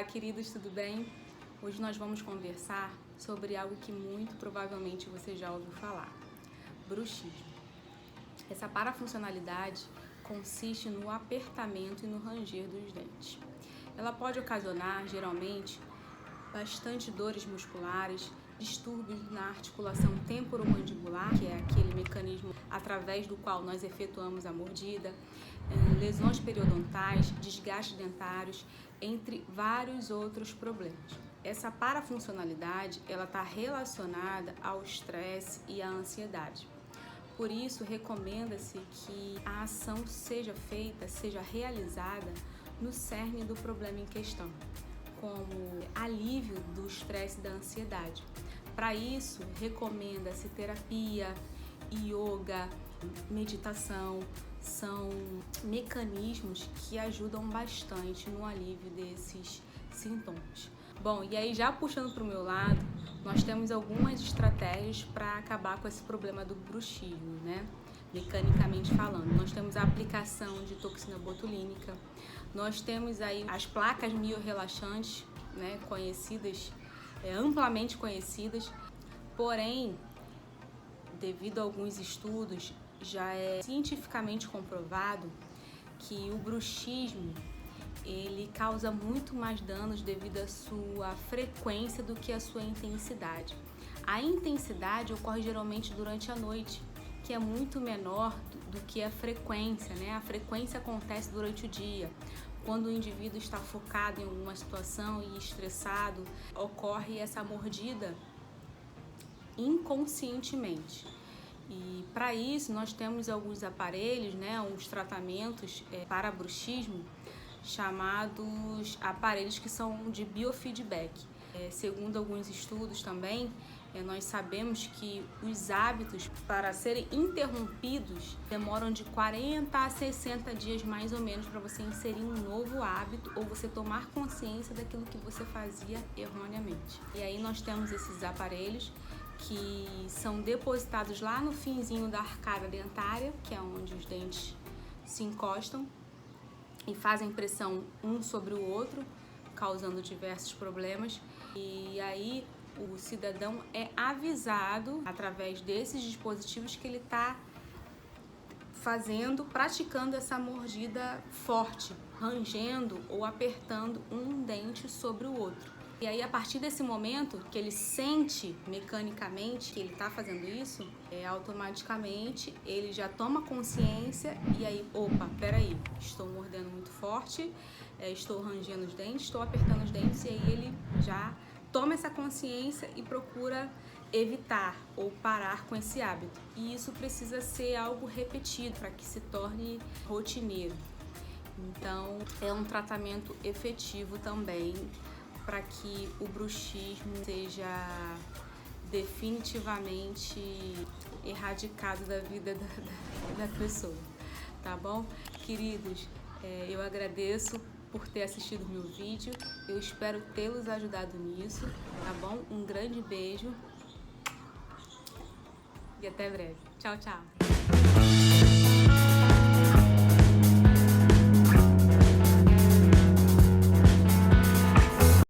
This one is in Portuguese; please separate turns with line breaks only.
Olá, queridos, tudo bem? Hoje nós vamos conversar sobre algo que muito provavelmente você já ouviu falar: bruxismo. Essa parafuncionalidade consiste no apertamento e no ranger dos dentes. Ela pode ocasionar, geralmente, bastante dores musculares, distúrbios na articulação temporomandibular, que é aquele mecanismo através do qual nós efetuamos a mordida, lesões periodontais, desgastes dentários, entre vários outros problemas. Essa parafuncionalidade ela está relacionada ao estresse e à ansiedade. Por isso, recomenda-se que a ação seja realizada no cerne do problema em questão, como alívio do estresse e da ansiedade. Para isso, recomenda-se terapia, yoga, meditação, são mecanismos que ajudam bastante no alívio desses sintomas. Bom, e aí já puxando para o meu lado, nós temos algumas estratégias para acabar com esse problema do bruxismo, né? Mecanicamente falando, nós temos a aplicação de toxina botulínica, nós temos aí as placas miorrelaxantes, né, conhecidas, amplamente conhecidas, porém, devido a alguns estudos, já é cientificamente comprovado que o bruxismo ele causa muito mais danos devido à sua frequência do que à sua intensidade. A intensidade ocorre geralmente durante a noite, que é muito menor do que a frequência, né? A frequência acontece durante o dia. Quando o indivíduo está focado em alguma situação e estressado, ocorre essa mordida inconscientemente. E para isso nós temos alguns aparelhos, né, uns tratamentos para bruxismo, chamados aparelhos que são de biofeedback. Segundo alguns estudos também, nós sabemos que os hábitos para serem interrompidos demoram de 40 a 60 dias mais ou menos para você inserir um novo hábito ou você tomar consciência daquilo que você fazia erroneamente. E aí nós temos esses aparelhos que são depositados lá no finzinho da arcada dentária, que é onde os dentes se encostam e fazem pressão um sobre o outro, causando diversos problemas. E aí o cidadão é avisado através desses dispositivos que ele está praticando essa mordida forte, rangendo ou apertando um dente sobre o outro. E aí, a partir desse momento que ele sente mecanicamente que ele está fazendo isso, automaticamente ele já toma consciência e aí, opa, peraí, estou mordendo muito forte, estou rangendo os dentes, estou apertando os dentes, e aí ele já toma essa consciência e procura evitar ou parar com esse hábito. E isso precisa ser algo repetido para que se torne rotineiro. Então, é um tratamento efetivo também para que o bruxismo seja definitivamente erradicado da vida da pessoa, tá bom? Queridos, eu agradeço por ter assistido o meu vídeo, eu espero tê-los ajudado nisso, tá bom? Um grande beijo e até breve. Tchau, tchau!